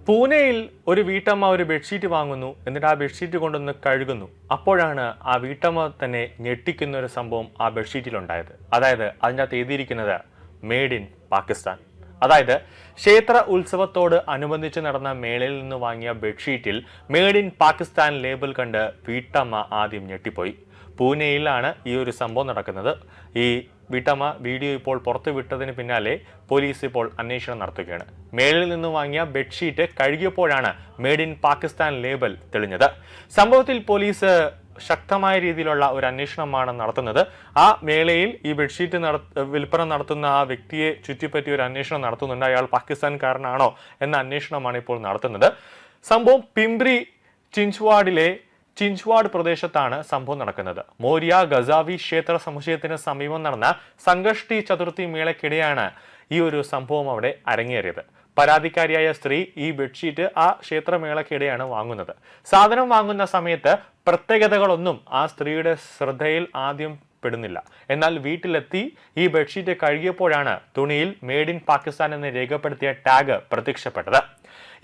പൂനെയിൽ ഒരു വീട്ടമ്മ ഒരു ബെഡ്ഷീറ്റ് വാങ്ങുന്നു. എന്നിട്ട് ആ ബെഡ്ഷീറ്റ് കൊണ്ടൊന്ന് കഴുകുന്നു. അപ്പോഴാണ് ആ വീട്ടമ്മ തന്നെ ഞെട്ടിക്കുന്ന ഒരു സംഭവം ആ ബെഡ്ഷീറ്റിലുണ്ടായത്. അതായത് അതിൻ്റെ അകത്ത് എഴുതിയിരിക്കുന്നത് മെയ്ഡ് ഇൻ പാകിസ്ഥാൻ. അതായത് ക്ഷേത്ര ഉത്സവത്തോട് അനുബന്ധിച്ച് നടന്ന മേളയിൽ നിന്ന് വാങ്ങിയ ബെഡ്ഷീറ്റിൽ മെയ്ഡ് ഇൻ പാകിസ്ഥാൻ ലേബൽ കണ്ട് വീട്ടമ്മ ആദ്യം ഞെട്ടിപ്പോയി. പൂനെയിലാണ് ഈ ഒരു സംഭവം നടക്കുന്നത്. ഈ വീട്ടമ്മ വീഡിയോ ഇപ്പോൾ പുറത്തു വിട്ടതിന് പിന്നാലെ പോലീസ് ഇപ്പോൾ അന്വേഷണം നടത്തുകയാണ്. മേളിൽ നിന്ന് വാങ്ങിയ ബെഡ്ഷീറ്റ് കഴുകിയപ്പോഴാണ് മെയ്ഡ് ഇൻ പാകിസ്ഥാൻ ലേബൽ തെളിഞ്ഞത്. സംഭവത്തിൽ പോലീസ് ശക്തമായ രീതിയിലുള്ള ഒരു അന്വേഷണമാണ് നടത്തുന്നത്. ആ മേളയിൽ ഈ ബെഡ്ഷീറ്റ് വിൽപ്പന നടത്തുന്ന ആ വ്യക്തിയെ ചുറ്റിപ്പറ്റി ഒരു അന്വേഷണം നടത്തുന്നുണ്ട്. അയാൾ പാകിസ്ഥാൻകാരനാണോ എന്ന അന്വേഷണമാണ് ഇപ്പോൾ നടത്തുന്നത്. സംഭവം പിംപ്രി ചിഞ്ച്വാഡ് പ്രദേശത്താണ് സംഭവം നടക്കുന്നത്. മോര്യ ഗസാവി ക്ഷേത്ര സമുച്ചയത്തിന് സമീപം നടന്ന സംഗഷ്ടി ചതുർത്ഥി മേളയ്ക്കിടെയാണ് ഈ ഒരു സംഭവം അവിടെ അരങ്ങേറിയത്. പരാതിക്കാരിയായ സ്ത്രീ ഈ ബെഡ്ഷീറ്റ് ആ ക്ഷേത്രമേളയ്ക്കിടെയാണ് വാങ്ങുന്നത്. സാധനം വാങ്ങുന്ന സമയത്ത് പ്രത്യേകതകളൊന്നും ആ സ്ത്രീയുടെ ശ്രദ്ധയിൽ ആദ്യം പെടുന്നില്ല. എന്നാൽ വീട്ടിലെത്തി ഈ ബെഡ്ഷീറ്റ് കഴുകിയപ്പോഴാണ് തുണിയിൽ മെയ്ഡ് ഇൻ പാകിസ്ഥാൻ എന്ന് രേഖപ്പെടുത്തിയ ടാഗ് പ്രത്യക്ഷപ്പെട്ടത്.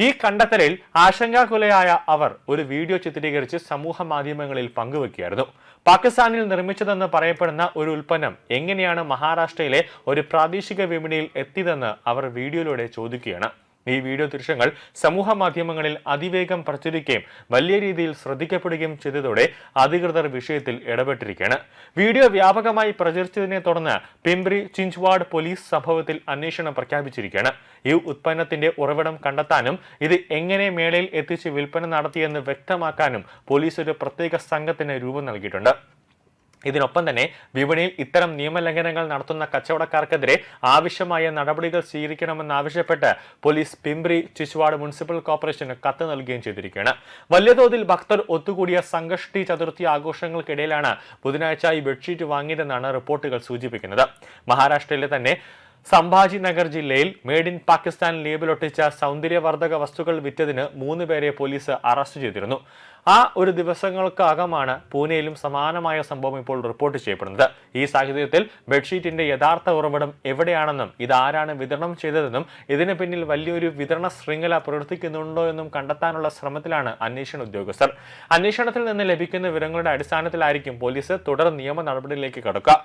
ഈ കണ്ടെത്തലിൽ ആശങ്കാകുലയായ അവർ ഒരു വീഡിയോ ചിത്രീകരിച്ച് സമൂഹ മാധ്യമങ്ങളിൽ പങ്കുവെക്കുകയായിരുന്നു. പാകിസ്ഥാനിൽ നിർമ്മിച്ചതെന്ന് പറയപ്പെടുന്ന ഒരു ഉൽപ്പന്നം എങ്ങനെയാണ് മഹാരാഷ്ട്രയിലെ ഒരു പ്രാദേശിക വിപണിയിൽ എത്തിയതെന്ന് അവർ വീഡിയോയിലൂടെ ചോദിക്കുകയാണ്. ഈ വീഡിയോ ദൃശ്യങ്ങൾ സമൂഹ മാധ്യമങ്ങളിൽ അതിവേഗം പ്രചരിക്കുകയും വലിയ രീതിയിൽ ശ്രദ്ധിക്കപ്പെടുകയും ചെയ്തതോടെ അധികൃതർ വിഷയത്തിൽ ഇടപെട്ടിരിക്കുകയാണ്. വീഡിയോ വ്യാപകമായി പ്രചരിച്ചതിനെ തുടർന്ന് പിംപ്രി ചിഞ്ച്വാഡ് പോലീസ് സംഭവത്തിൽ അന്വേഷണം പ്രഖ്യാപിച്ചിരിക്കുകയാണ്. ഈ ഉത്പന്നത്തിന്റെ ഉറവിടം കണ്ടെത്താനും ഇത് എങ്ങനെ മേളയിൽ എത്തിച്ച് വിൽപ്പന നടത്തിയെന്ന് വ്യക്തമാക്കാനും പോലീസ് ഒരു പ്രത്യേക സംഘത്തിന് രൂപം നൽകിയിട്ടുണ്ട്. ഇതിനൊപ്പം തന്നെ വിപണിയിൽ ഇത്തരം നിയമലംഘനങ്ങൾ നടത്തുന്ന കച്ചവടക്കാർക്കെതിരെ ആവശ്യമായ നടപടികൾ സ്വീകരിക്കണമെന്നാവശ്യപ്പെട്ട് പോലീസ് പിംപ്രി ചിഞ്ച്വാഡ് മുനിസിപ്പൽ കോർപ്പറേഷന് കത്ത് നൽകുകയും ചെയ്തിരിക്കുകയാണ്. വലിയ തോതിൽ ഭക്തർ ഒത്തുകൂടിയ സംഗഷ്ടി ചതുർത്ഥി ആഘോഷങ്ങൾക്കിടയിലാണ് ബുധനാഴ്ച ഈ ബെഡ്ഷീറ്റ് വാങ്ങിയതെന്നാണ് റിപ്പോർട്ടുകൾ സൂചിപ്പിക്കുന്നത്. മഹാരാഷ്ട്രയിലെ തന്നെ സംഭാജി നഗർ ജില്ലയിൽ മെയ്ഡ് ഇൻ പാകിസ്ഥാൻ ലേബലൊട്ടിച്ച സൗന്ദര്യവർദ്ധക വസ്തുക്കൾ വിറ്റതിന് 3 പേരെ പോലീസ് അറസ്റ്റ് ചെയ്തിരുന്നു. ആ ഒരു ദിവസങ്ങൾക്കകമാണ് പൂനെയിലും സമാനമായ സംഭവം ഇപ്പോൾ റിപ്പോർട്ട് ചെയ്യപ്പെടുന്നത്. ഈ സാഹചര്യത്തിൽ ബെഡ്ഷീറ്റിന്റെ യഥാർത്ഥ ഉറവിടം എവിടെയാണെന്നും ഇതാരാണ് വിതരണം ചെയ്തതെന്നും ഇതിന് പിന്നിൽ വലിയൊരു വിതരണ ശൃംഖല പ്രവർത്തിക്കുന്നുണ്ടോ എന്നും കണ്ടെത്താനുള്ള ശ്രമത്തിലാണ് അന്വേഷണ ഉദ്യോഗസ്ഥർ. അന്വേഷണത്തിൽ നിന്ന് ലഭിക്കുന്ന വിവരങ്ങളുടെ അടിസ്ഥാനത്തിലായിരിക്കും പോലീസ് തുടർ നിയമ നടപടിയിലേക്ക് കടക്കുക.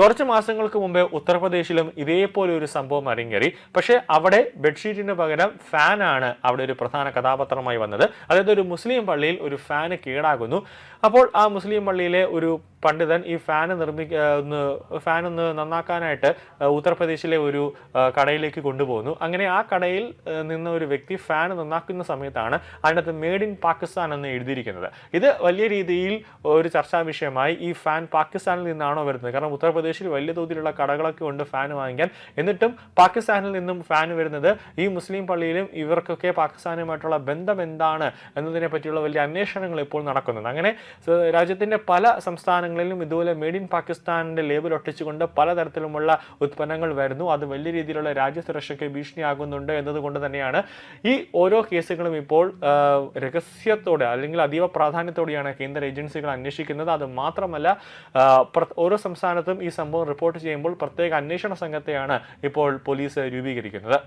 കുറച്ച് മാസങ്ങൾക്ക് മുമ്പ് ഉത്തർപ്രദേശിലും ഇതേപോലെ ഒരു സംഭവം അരങ്ങേറി. പക്ഷേ അവിടെ ബെഡ്ഷീറ്റിന് പകരം ഫാനാണ് അവിടെ ഒരു പ്രധാന കഥാപാത്രമായി വന്നത്. അതായത് ഒരു മുസ്ലിം പള്ളിയിൽ ഒരു ഫാന് കേടാകുന്നു. അപ്പോൾ ആ മുസ്ലിം പള്ളിയിലെ ഒരു പണ്ഡിതൻ ഈ ഫാൻ ഒന്ന് നന്നാക്കാനായിട്ട് ഉത്തർപ്രദേശിലെ ഒരു കടയിലേക്ക് കൊണ്ടുപോകുന്നു. അങ്ങനെ ആ കടയിൽ നിന്ന ഒരു വ്യക്തി ഫാൻ നന്നാക്കുന്ന സമയത്താണ് അതിനകത്ത് മെയ്ഡ് ഇൻ പാകിസ്ഥാൻ എന്ന് എഴുതിയിരിക്കുന്നത്. ഇത് വലിയ രീതിയിൽ ഒരു ചർച്ചാ വിഷയമായി. ഈ ഫാൻ പാകിസ്ഥാനിൽ നിന്നാണോ വരുന്നത്? കാരണം ഉത്തർപ്രദേശിൽ വലിയ തോതിലുള്ള കടകളൊക്കെ ഉണ്ട് ഫാൻ വാങ്ങിക്കാൻ. എന്നിട്ടും പാകിസ്ഥാനിൽ നിന്നും ഫാൻ വരുന്നത് ഈ മുസ്ലിം പള്ളിയിലും ഇവർക്കൊക്കെ പാകിസ്ഥാനുമായിട്ടുള്ള ബന്ധം എന്താണ് എന്നതിനെ പറ്റിയുള്ള വലിയ അന്വേഷണങ്ങൾ ഇപ്പോൾ നടക്കുന്നുണ്ട്. അങ്ങനെ രാജ്യത്തിന്റെ പല സംസ്ഥാനങ്ങളിലും ഇതുപോലെ മെയ്ഡ് ഇൻ പാകിസ്ഥാനിന്റെ ലേബൽ ഒട്ടിച്ചുകൊണ്ട് പലതരത്തിലുമുള്ള ഉത്പന്നങ്ങൾ വരുന്നു. അത് വലിയ രീതിയിലുള്ള രാജ്യസുരക്ഷയ്ക്ക് ഭീഷണിയാകുന്നുണ്ട് എന്നതുകൊണ്ട് തന്നെയാണ് ഈ ഓരോ കേസുകളും ഇപ്പോൾ രഹസ്യത്തോടെ അല്ലെങ്കിൽ അതീവ പ്രാധാന്യത്തോടെയാണ് കേന്ദ്ര ഏജൻസികൾ അന്വേഷിക്കുന്നത്. അത് മാത്രമല്ല ഓരോ സംസ്ഥാനത്തും ഈ സംഭവം റിപ്പോർട്ട് ചെയ്യുമ്പോൾ പ്രത്യേക അന്വേഷണ സംഘത്തെയാണ് ഇപ്പോൾ പോലീസ് രൂപീകരിക്കുന്നത്.